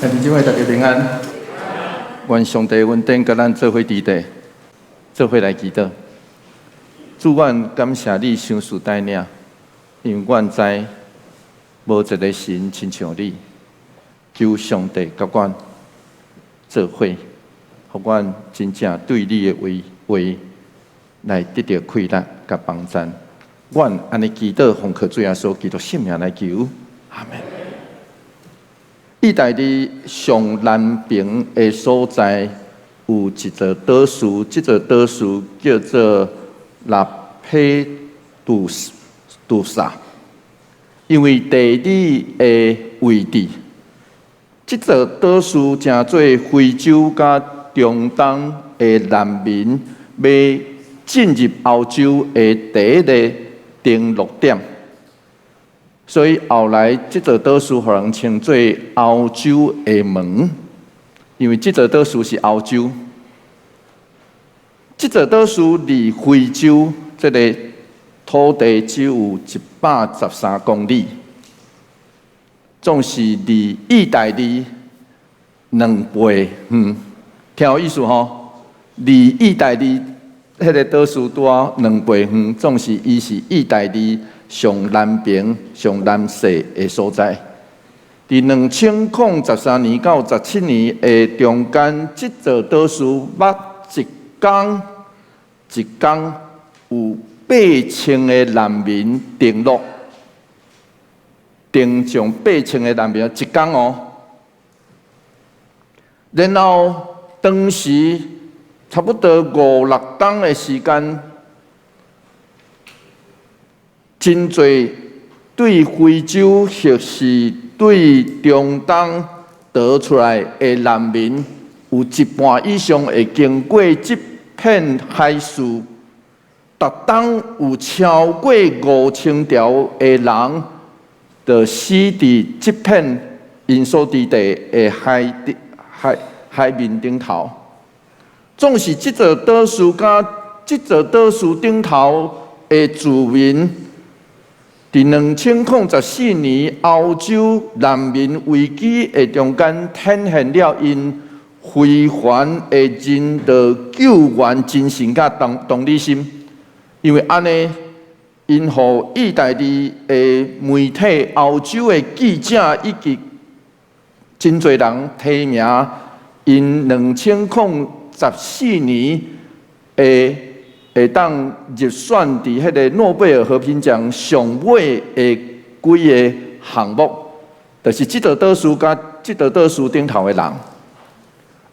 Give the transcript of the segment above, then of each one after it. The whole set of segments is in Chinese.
弟兄姊妹，大家平安。愿上帝稳定，甲咱做伙伫地，做伙来祈祷。主，愿感谢你赏赐带领，因为愿知无一个神亲像你。求上帝甲阮做伙，互阮真正对你的话来得到快乐甲帮助。愿安尼祈祷，奉靠主耶稣基督圣名来求，阿门。意大利上南边的所在有一座岛屿，这座岛屿叫做拉佩杜萨。因为地理的位置，这座岛屿正做非洲甲中东的难民要进入欧洲的第一个登陆点。所以后来，这座岛屿互人称作欧洲的门，因为这座岛屿是欧洲。这座岛屿离非洲这个土地只有113公里，总是离意大利2倍远。听有意思吼？离意大利迄个岛屿多2倍远，总是伊是意大利上南边、上南西的所在。伫2013年到17年的中间，这座岛屿捌一天有8000个难民登陆，上8000个难民一天哦。然后当时差不多5、6天的时间。真侪对非洲或是对中东逃出来的难民，有一半以上会经过这片海事，每天有超过5000条的人，就死伫这片因所伫地的海面顶头。总是这座岛屿甲这座岛屿顶头的居民。伫2014年欧洲难民危机的中间，展现了因非凡的人道救援精神甲同理心。因为安尼，因互意大利的媒体、欧洲的记者以及真侪人提名因2014年的。会当入选伫迄个诺贝尔和平奖上尾的几个项目，就是这座岛屿甲这座岛屿顶头的人。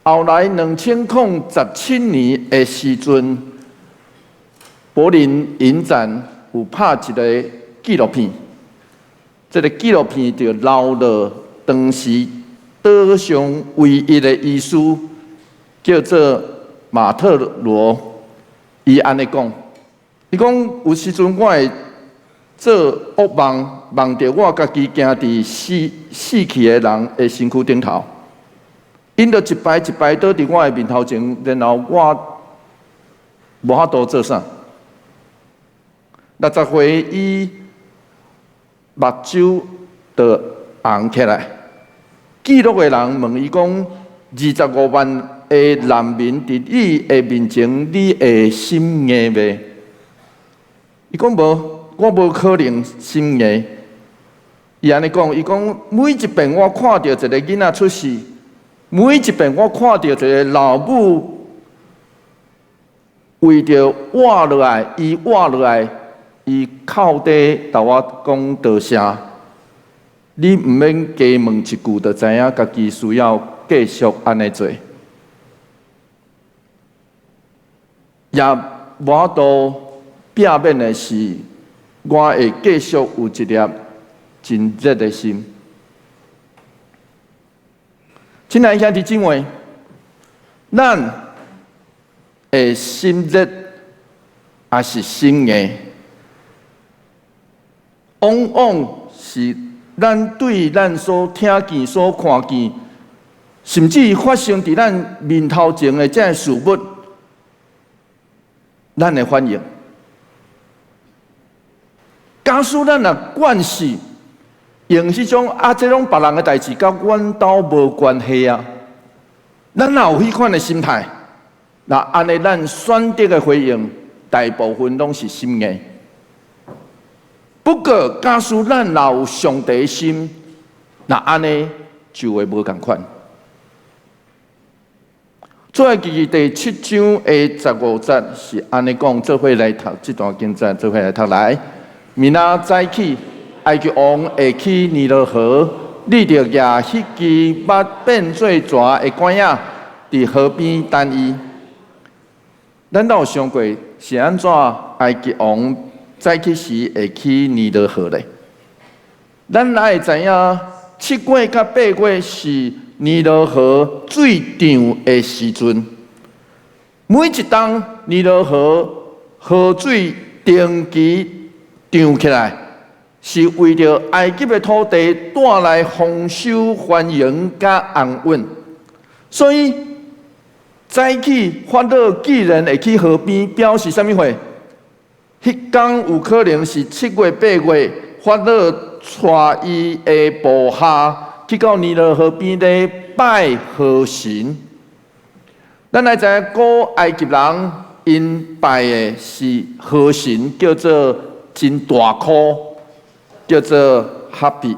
后来2017年的时阵，柏林影展有拍一个纪录片，这个纪录片就留了当时岛上唯一的医师，叫做马特罗。伊安尼讲，伊讲有时阵我会做恶梦，梦到我家己行伫死去的人的身躯顶头，因着一排一排倒伫我的面头前，然后我无法度做啥。60岁伊目睭就红起来。记录的人问伊讲：25万。难民伫你的面前，你会心硬袂？伊讲无，我无可能心硬。伊安尼讲，伊讲每一遍我看到一个囡仔出世，每一遍我看到一个老母为着活落来，伊活落来，伊靠底甲我讲多谢。你毋免加问一句，就知影家己需要继续安尼做。也无法度避免的是，我会继续有一粒真热的心。亲爱兄弟姊妹，咱的心热也是心硬，往往是咱对咱所听见、所看见，甚至发生伫咱面头前的这事物。咱的反应，假使咱若惯势，用迄种这种别人的代志，甲阮兜无关系啊。咱若有迄款的心态，那安尼咱选择的回应，大部分拢是心硬。不过，假使咱若有上帝的心，那安尼就会无共款。出埃及记第7章的15节是安尼讲，做伙来读这段经节，做伙来读来。明仔早起，埃及王会去尼罗河，你着举迄支捌变做蛇的管仔，伫河边等伊。咱有想过是安怎？埃及王早起时会去尼罗河咧？咱爱知影，7月甲8月是尼罗河最涨的时阵。每一当尼罗河河水定期涨起来，是为着埃及的土地带来丰收、繁荣甲安稳。所以早起法老既然会去河边，表示啥物货？迄天有可能是7月、8月，法老带伊的部下去到尼罗河边咧拜河神。咱来知影古埃及人因拜的是河神，叫做真大箍，叫做哈比。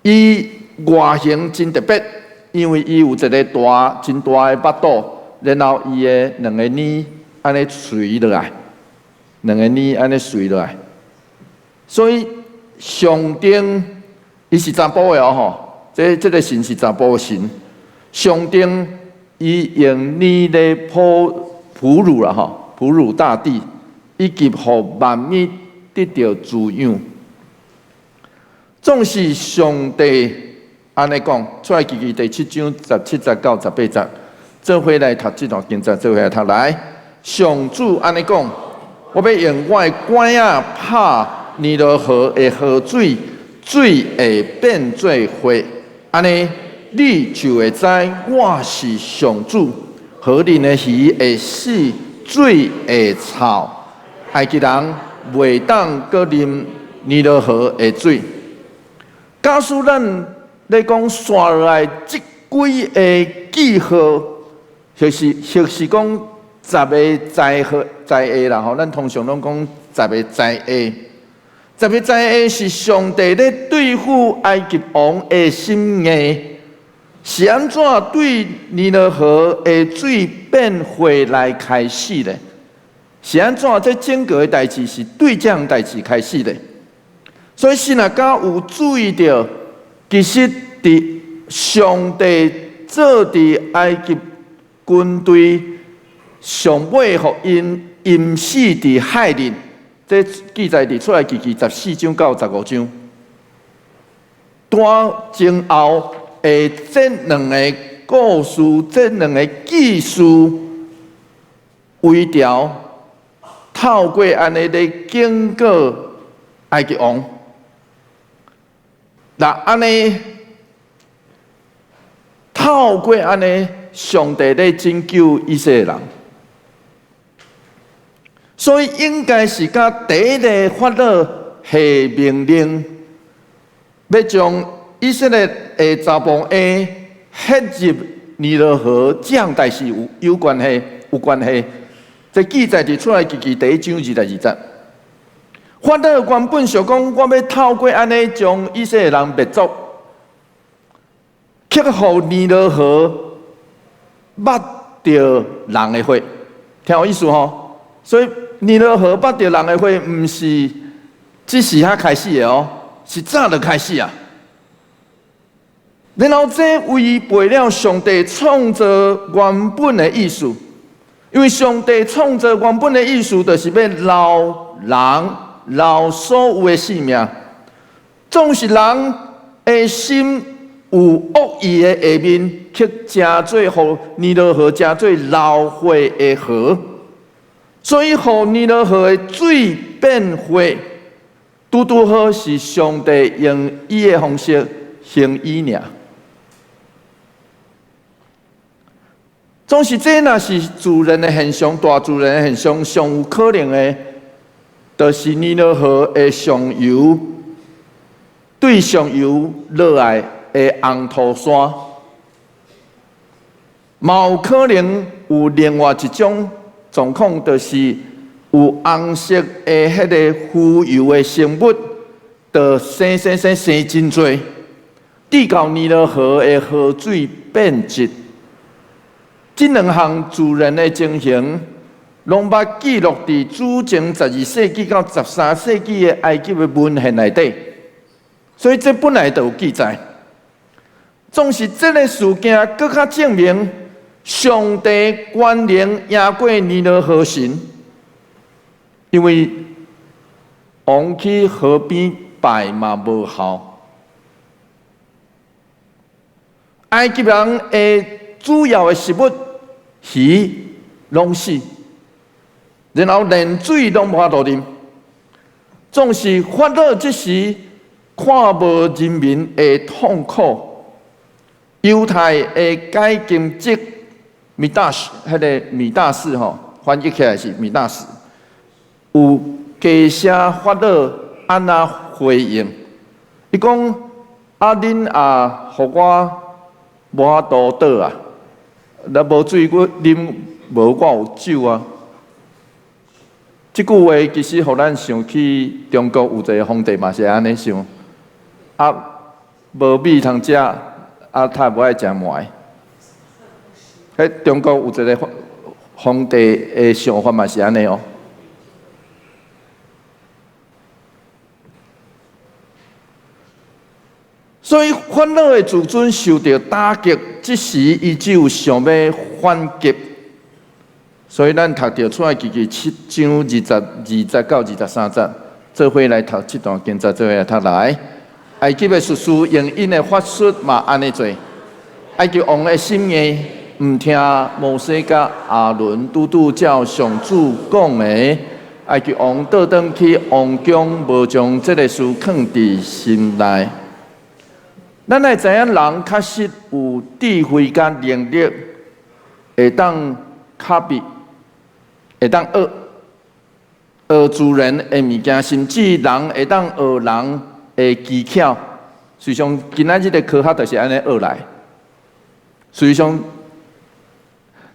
伊外形真特别，因为伊有一个真大的腹肚，然后伊的两个耳安尼垂落来，两个耳安尼垂落来，所以上顶伊是查甫的哦吼，这个神是查甫神，上顶伊用泥来哺乳啦吼，哺乳大地，以及互万物得到滋养。总是上帝安尼讲，出埃及记第7章17节到18节，做伙来读这段经节，做伙来读来。上主安尼讲，我要用我的管仔拍尼罗河的河水，水会变做火，安尼你就会知我是上主。河里的鱼会死，水会臭，埃及人袂当搁啉尼罗河的水。假使咱咧讲刷落来即几个记号，就是讲10个在下啦吼，咱通常拢讲10个在下。10个在下是上帝咧对付埃及王的心意，是安怎对尼罗河的水变火来开始咧？是安怎这整个的代志是对这样代志开始咧？所以神啊，敢有注意到，其实伫上帝做伫埃及军队上尾，互因淹死伫海里。这记载伫出来记14章到15章。单前后的这两个故事，这两个记述微调，透过安尼咧经过埃及王。那安尼，透过安尼，上帝咧拯救以色列人，所以应该是甲第一个法老下命令，要将以色列的查某下入尼罗河，这样代志有关系，有关系。这记载伫出来记第1章22节。法老原本想讲，我要透过安尼将以色列人灭族，却互尼罗河捌着人的血，听有意思吼？所以尼罗河捌着人的血，毋是只时遐开始的哦，是早就开始啊。然后这违背了上帝创造原本的意思，因为上帝创造原本的意思，就是要留人。留所有的性命，总是人的心有恶意的下面，却成做互尼罗河成做流血的河，所以互尼罗河的水变火，拄拄好是上帝用伊的方式行伊尔。总是这若是自然的现象，大自然的现象，上有可能的。就是尼罗河的上游对上游落来的红土山，嘛有可能有另外一种状况，就是有红色的迄个浮游的生物，就生真多，滴到尼罗河的河水变质。这两项自然的情形，拢捌记录伫主前12世纪到13世纪的埃及的文献内底，所以这本来就有记载。总是这个事件更加证明，上帝关联赢过尼罗河神，因为王去河边拜嘛无效，埃及人的主要的食物鱼拢死，然后连水拢无法度啉，总是法老这时看无人民的痛苦，犹太的改金职米大士，迄个米大士吼，翻译起来是米大士，有加写法老安那回应，伊讲恁也互我无法度倒啊。若无水，我啉无我有酒啊！即句话其实互咱想起中国有一个皇帝嘛是安尼想，啊无米通食，啊他无爱食糜。迄中国有一个皇帝的想法嘛是安尼哦。所以法老的自尊受到打击，即时伊只有想要反击。所以咱读到出埃及记7章20到23节，做伙来读这段经节，做伙来读来。埃及的术士用因的法术嘛安尼做，埃及王的心意毋听摩西甲亚伦拄照上主讲的，埃及王倒转去王宫，无将这个事放伫心内。咱会知影，人确实有智慧甲能力，会当卡比，会当学自然的物件，甚至人会当学人的技巧。实际上，今仔日的科学就是安尼学来。实际上，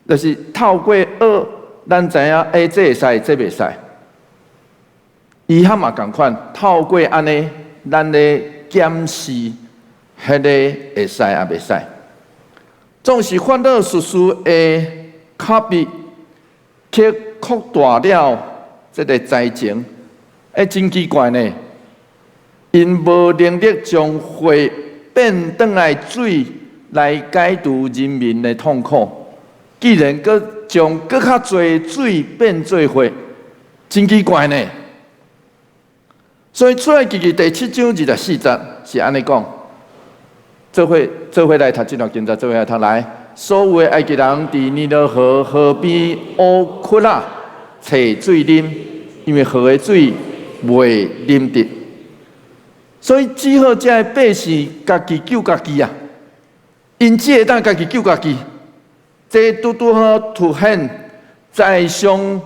就是透过学，咱知影，这会使，这袂使。医学嘛共款，透过安尼，咱咧检视。迄个会使也袂使，总是法老术士的卡比，去扩大了这个灾情，真奇怪呢。因无能力将火变转来水来解除人民的痛苦，既然阁将阁较侪水变做火，真奇怪呢。所以出埃及记第7章24节是安尼讲。做伙来读这段经节，做伙来读来。所有的埃及人伫尼罗河边乌窟啦，找水啉，因为河的水袂啉得。所以只好这百姓家己救家己啊！因只会当家己救家己。这拄好凸显在上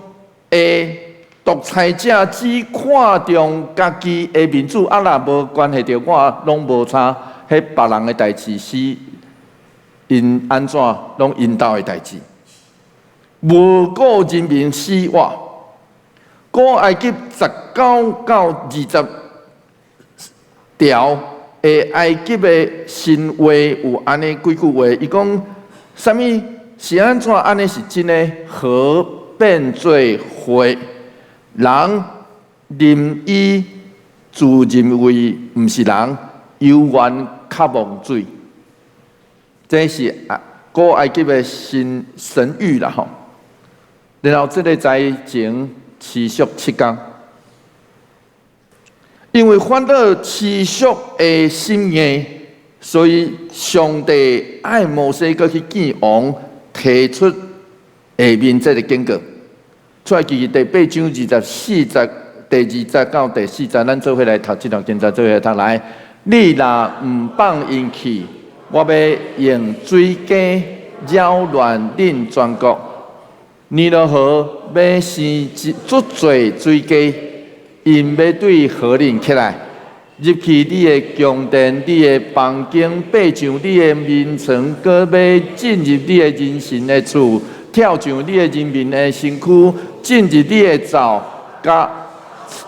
的独裁者只看重家己的民主，啊若无关系到我，拢无差。迄别人的代志是因安怎拢因兜的代志，无顾人民死活。古埃及19到20条的埃及的神话有安尼几句话，伊讲啥物是安怎安尼是真的？河变做火，人任伊自认为毋是人，犹原较忘水，这是古埃及的神谕啦吼。然后这个灾情持续7天，因为法老持续的心意，所以上帝爱摩西阁去见王，提出下面这个警告。出埃及记第8章24节，第2节到第4节，咱做伙来读这段经节，做伙来读来。你若毋放因去，我要用水鸡扰乱恁全国。尼罗河要生足侪水鸡，因要对河岭起来，入去你的宫殿、你的房间，爬上你的面床，搁要进入你的人神的厝，跳上你的人民的身躯，进入你的灶，甲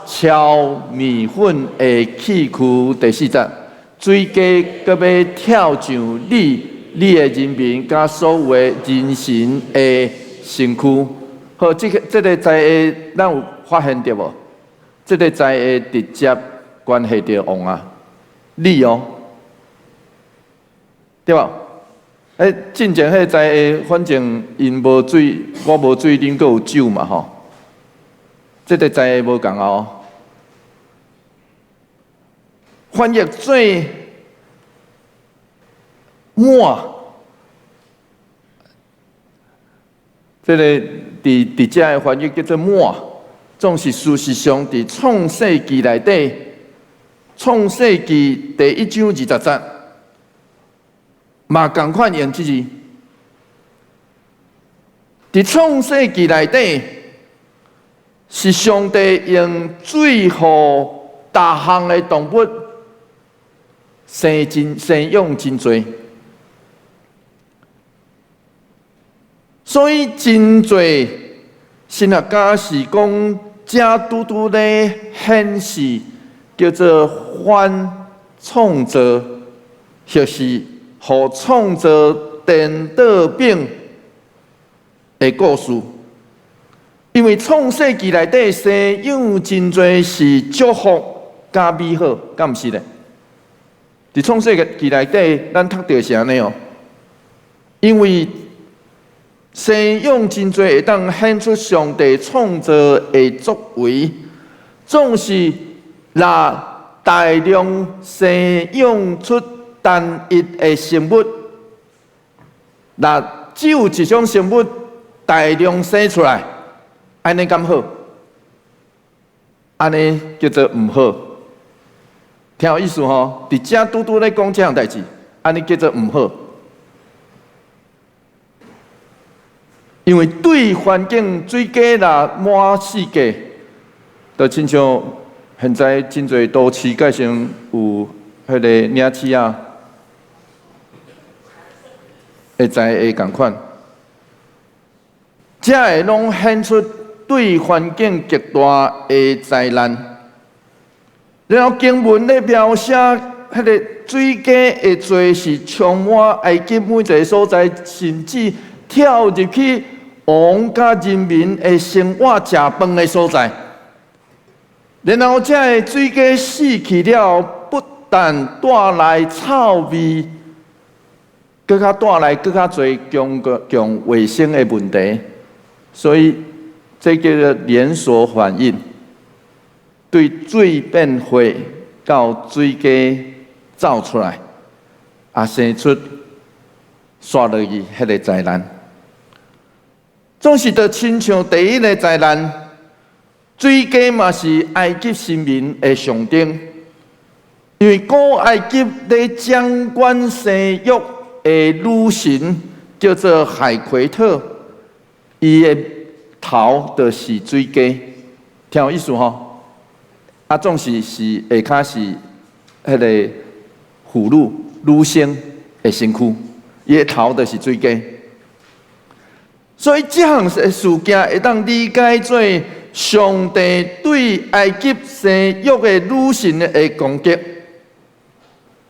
敲米粉的器具。第四节，水鸡搁要跳上你的人民，甲所有的人神的身躯。好，这个在下，咱有发现到无？这个在下直接关系到王啊，你哦，对吧？进前迄在下，反正因无水，我无水啉，阁有酒嘛吼。这个在下无共哦。翻译最满，这个伫遮的翻译叫做满。总是事实上，伫创世纪内底，创世纪第1章20节，嘛共款用这字。伫创世纪内底，是上帝用水互逐项的动物生养真多，所以真多神学家是讲。正拄拄咧显示叫做反创造，就是互创造颠倒饼的故事。因为创世纪内底生养真多是祝福加美好，敢毋是咧？伫创世纪内底，咱读到是安尼哦，因为。生养真多会当显出上帝创造的作为，总是若大量生养出单一的生物，若只有一种生物大量生出来，安尼敢好？安尼叫做毋好。听有意思吼？伫遮拄拄咧讲这项代志，安尼叫做毋好。因为对环境水鸡啦满世界，就亲像现在真侪都市改成有迄个领市啊，会知会共款，这会拢显出对环境极大的灾难。然后经文咧描写，迄个水鸡的罪是充满埃及每一个所在，甚至跳入去王甲人民的生活食饭的所在。然后这个水鸡死去了，不但带来臭味，更加带来更加侪强卫生的问题。所以这叫做连锁反应，对水变化到水鸡走出来，也生出刷落去迄个灾难。总是着亲像第一个灾难，水鸡嘛是埃及神明的象征，因为古埃及咧掌管生育的女神叫做海奎特，伊的头就是水鸡，听有意思吼？啊，总是下骹是迄个妇女性的身躯，伊的头就是水鸡。所以，这项事件会当理解做上帝对埃及生育的女神的攻击。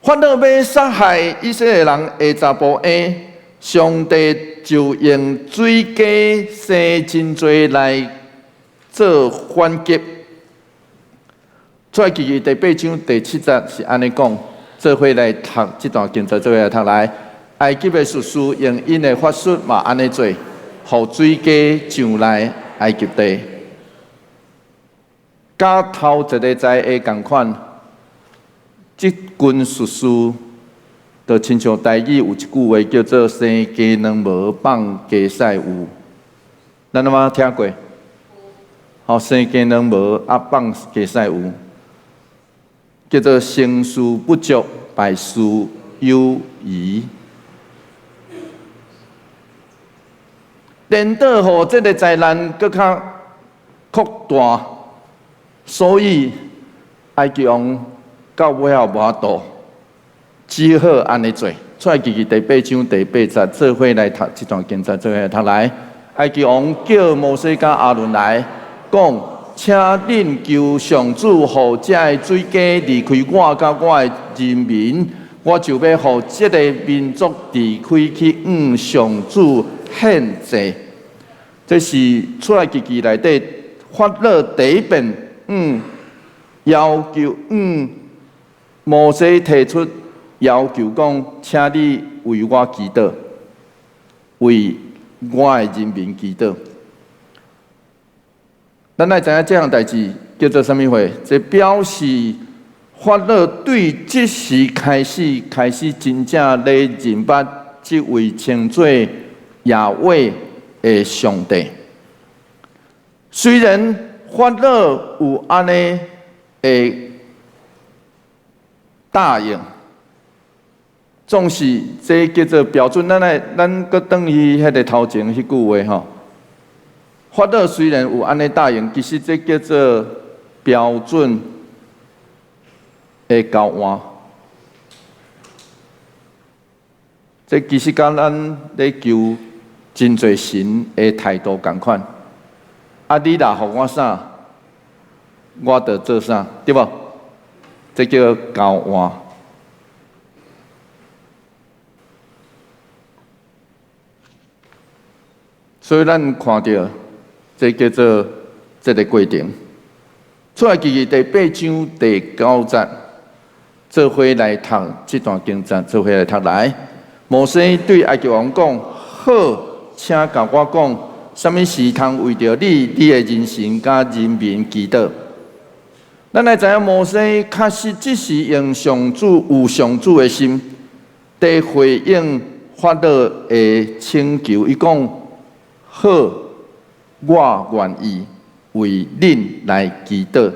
法老要杀害以色列人的查甫婴，上帝就用水鸡生真多来做反击。出埃及记第8章第7节是安尼讲，做伙来读这段经节，做伙来读来。埃及的术士用因的法术嘛安尼做。互水鸡上来埃及地，甲头一个在下共款。即群术士，就亲像台语有一句话叫做"生鸡卵毛，放鸡屎有"，咱有冇听过？好，生鸡卵毛啊，放鸡屎有，叫做成事不足，败事有余。颠倒互这个灾难更较扩大，所以埃及王到尾后无法度，只好安尼做。出来记第8章第8节，做伙来读这段经节，做伙来读来。埃及王叫摩西甲亚伦来，讲：请恁求上主，互这个水家离开我甲我的人民，我就要互这个民族离开去上主献祭。这是出来记内底法老第一遍要求摩西提出要求讲，请你为我祈祷，为我的人民祈祷。咱来知影这项代志叫做什么话？这表示法老对即时开始真正来认捌这位称作亚伟的上帝。虽然法老有安尼的答应，总是这叫做标准。咱搁转去迄个头前迄句话吼。法老虽然有安尼答应，其实这叫做标准的交换。这其实甲咱咧求真侪神的态度共款。啊，你若互我啥，我就做啥，对无？这叫交换。所以咱看到。这叫做这个过程。出来记第8章第9节，做伙来读这段经节，做伙来读来。摩西对埃及王讲：好，请甲我讲，什么时通为着你的人神甲人民祈祷？咱来知影摩西确实只是用上主的心，在回应法老的请求。伊讲好。我愿意为恁来祈祷。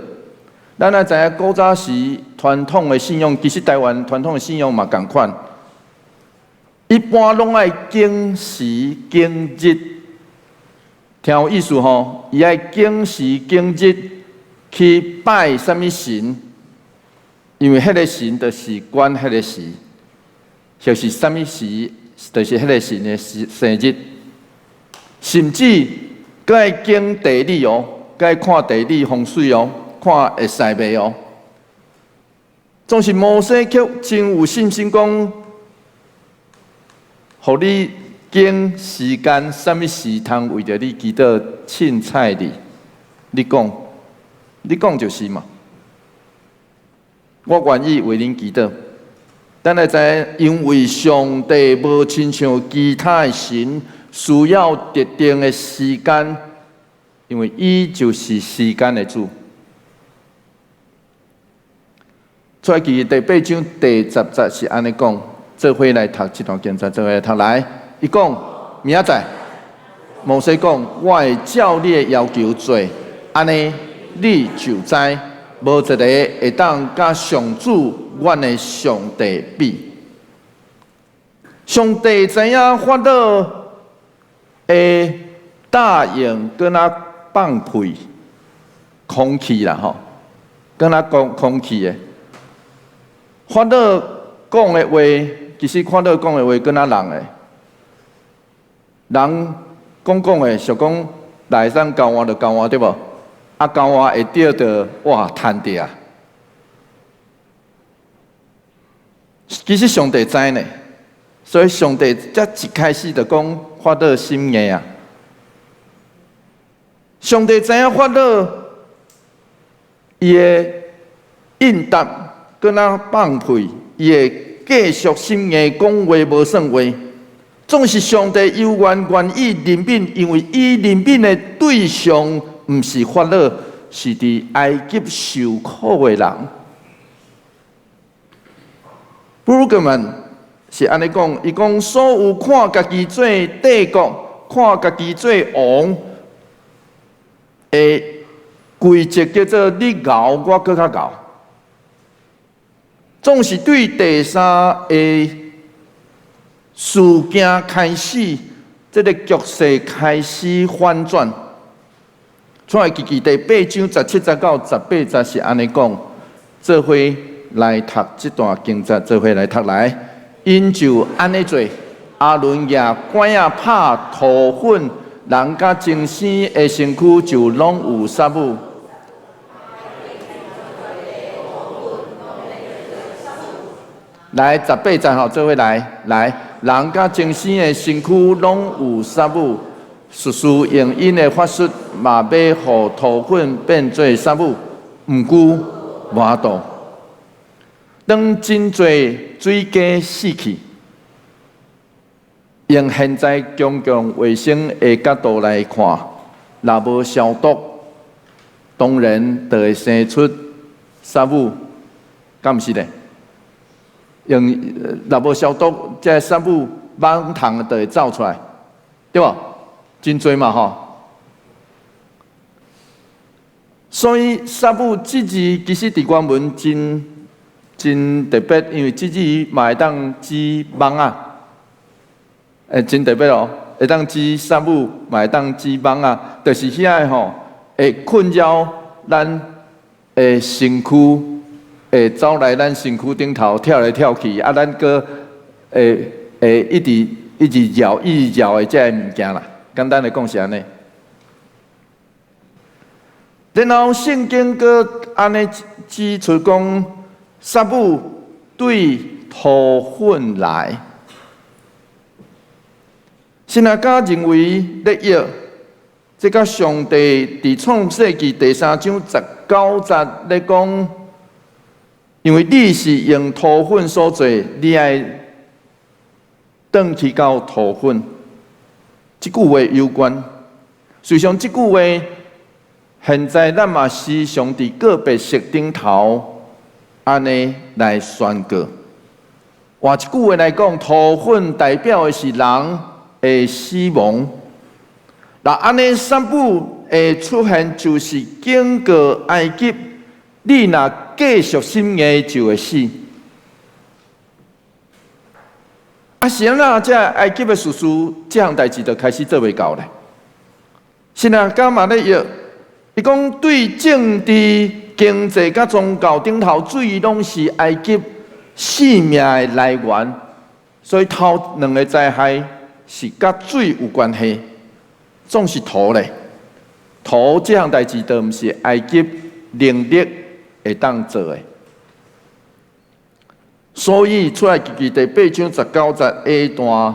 咱也知影古早时传统的信仰，其实台湾传统的信仰嘛共款，一般拢爱敬时敬日。听有意思吼？伊爱敬时敬日去拜什么神？因为迄个神就是管迄个时，就是什么时，就是迄个神的生日，甚至。佮爱经地理哦，佮爱看地理风水哦，看会使袂哦。总是摩西却真有信心讲，互你经时间，什么时通为着你祈祷凊彩哩？你讲就是嘛。我愿意为恁祈祷。咱来知，因为上帝无亲像其他的神。需要特定的时间，因为伊就是时间的主。出来记第8章第10节是安尼讲，做伙来读这段经节，做伙来读来。伊讲明仔载，摩西讲，我会照你的要求做，安尼你就知，无一个会当甲上主，阮的上帝比。上帝知影法老。答应跟他放屁空气啦吼，跟他讲空气的。法老讲的话，其实法老讲的话跟他人的，人讲的，想讲来上交换就交换对无？啊交换会得着哇赚着啊！其实上帝知呢。所以上帝才一开始就讲法老心硬啊！上帝知影法老伊的应答跟他放屁，伊会继续心硬讲话无算话。总是上帝有愿意怜悯，因为伊怜悯的对象毋是法老，是伫埃及受苦的人。布鲁格曼。是安尼讲，伊讲所有看家己做帝国，看家己做王，的规则叫做你熬，我搁较熬。总是对第三个事件开始，这个局势开始反转。出来记第8章17节到18节是安尼讲，做伙来读这段经节，做伙来读来。因就安尼做，阿伦也管啊拍土粉，人甲精生的身躯就拢有杀母。来18节吼，做伙来，人甲精生的身躯拢有杀母。术士用因的法术，嘛要互土粉变做杀母，毋久无度。当真侪水鸡死去，用现在公共卫生的角度来看，若无消毒，当然就会生出杀母，敢毋是咧？用若无消毒，这杀母蠓虫就会走出来，对无？真多嘛吼。所以杀母这字其实伫原文真特别，因为这字嘛会当指蠓啊，真特别哦，会当指杀母，嘛会当指蠓啊，就是遐个吼，会困扰咱的身躯。会走来咱身躯顶头跳来跳去，啊，咱搁一直摇的这个物件啦。简单来讲是安尼。然后圣经搁安尼指出讲，杀母对土粉来，神学家认为咧约，这甲上帝伫创世纪第3章19节咧讲。因为你是用土粉所做，你爱转去到土粉。这句话有关。实际上，这句话现在咱嘛时常伫个别石顶头安尼来宣告。换一句话来讲，土粉代表的是人的死亡。那安尼三步的出现，就是经过埃及。你若继续心硬，就会死。啊，是安怎？这埃及的术士这项代志就开始做袂到咧。是啊，干嘛咧？伊讲对政治、经济甲宗教顶头，水拢是埃及性命的来源，所以头两个灾害是甲水有关系，总是土咧。土这项代志都毋是埃及能力。会当做诶，所以出来记第8章19节 A 段，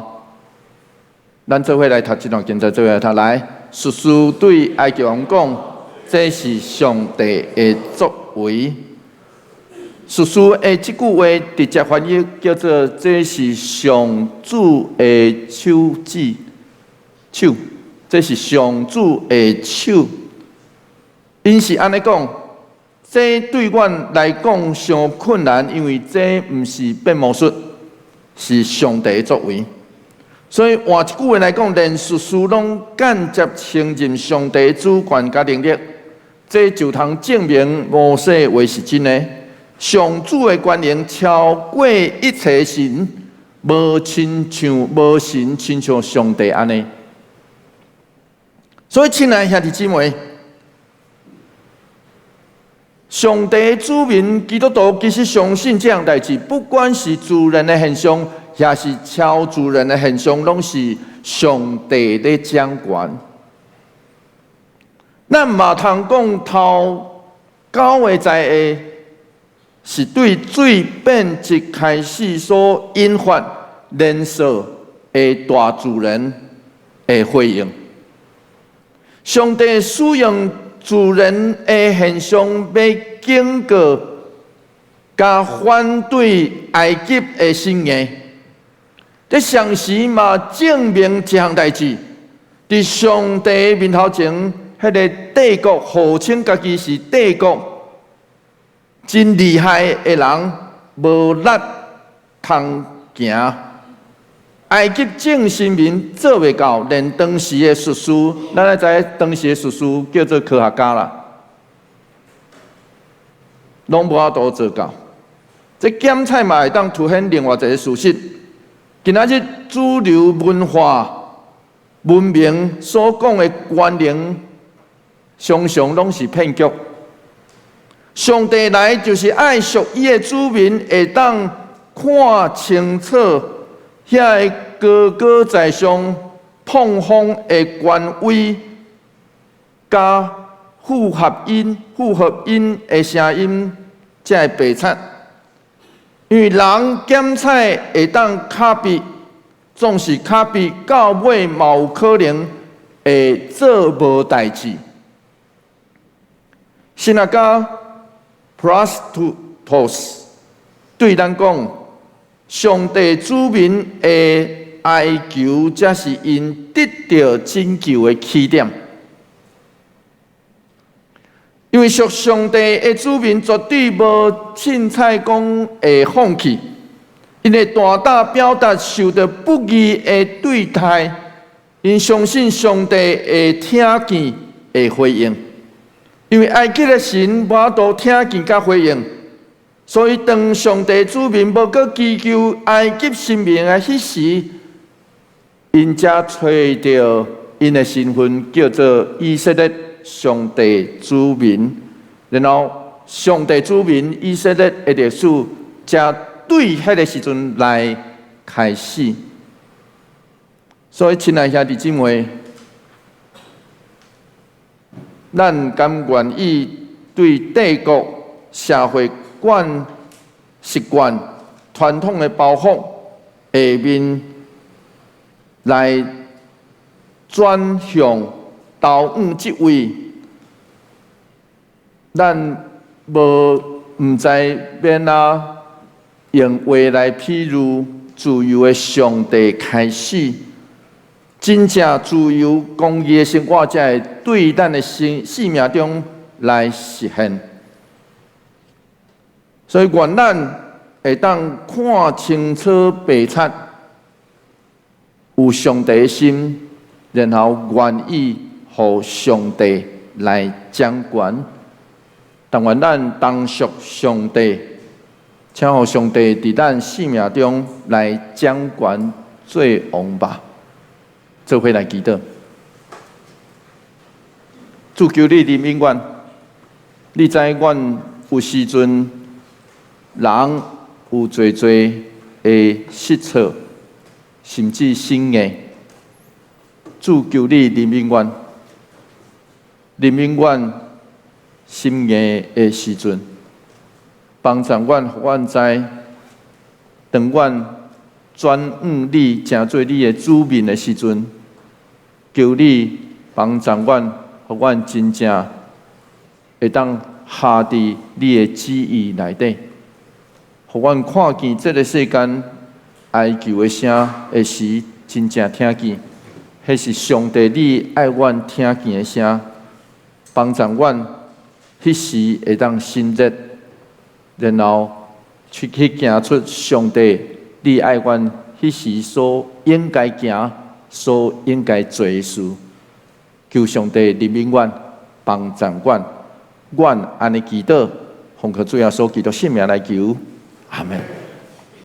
咱做伙来读这段经节，做伙来读来。术士对埃及王讲：“这是上帝的作为。”术士的这句话直接翻译叫做：“这是上主的手指，手，这是上主的手。”因是安尼讲。这对阮来讲上困难，因为这毋是变魔术，是上帝的作为。所以换一句话来讲，连术士拢间接承认上帝主权甲能力，这就通证明摩西话是真的。上主的权能超过一切神，无神亲像上帝安尼。所以，亲爱兄弟姊妹。上帝的子民基督徒其实相信这样代志，不管是自然的现象，也是超自然的现象，拢是上帝的掌权。咱嘛通讲头9个在下，是对水变质开始所引发连锁的大自然的回应。上帝使用自然的现象，要经过加反对埃及的信仰，这上时嘛证明这项代志，伫上帝面头前，迄个帝国号称家己是帝国真厉害的人，无力通行。埃及正神民做袂到，连当时的术士，咱来知当时的术士叫做科学家啦，拢无法度做到。这检测嘛会当凸显另外一个事实：今仔日主流文化、文明所讲的关联，常常拢是骗局。上帝来就是爱属伊的子民会当看清楚遐个高高在上、碰风的权威，加复合音的声音，才会白贼。因为人检采会当卡比，总是卡比到尾嘛有可能会做无代志。新阿家 Prastos 对咱讲，上帝子民的哀求，才是因得到拯救的起点。因为属上帝的子民绝对无凊彩讲会放弃，因为大胆表达受到不义的对待，因相信上帝会听见，会回应。因为埃及的神无都听见甲回应，所以当上帝子民无搁祈求埃及神明的迄时，因才找到因的身份，叫做以色列上帝子民。然后上帝子民以色列的历史，才对迄个时阵来开始。所以，亲爱兄弟姊妹，咱甘愿意对帝国、社会习惯、传统的包袱下面来转向投往即位，咱唔知免用话来譬如自由的上帝开始。真正自由公义的生活，才会对咱的生命中来实现。所以，愿咱会当看清楚白贼，有上帝的心，然后愿意互上帝来掌权。但愿咱当属上帝，请互上帝伫咱生命中来掌权做王吧。做伙来祈祷，主求你怜悯阮，你知阮有时阵人有侪的失错，甚至心硬。主求你怜悯阮，怜悯阮心硬的时阵，帮助阮，互阮知，当阮转向你，成做你的子民的时阵。求你帮助阮，互阮真正会当下伫你的旨意内底，互阮看见这个世间哀求的声的时，真正听见，迄是上帝你爱阮听见的声，帮助阮迄时会当心热，然后去行出上帝你爱阮迄时所应该行。所应该做的事，求上帝怜悯阮，帮助阮，阮安尼祈祷，奉靠主耶稣基督圣名来求，阿门。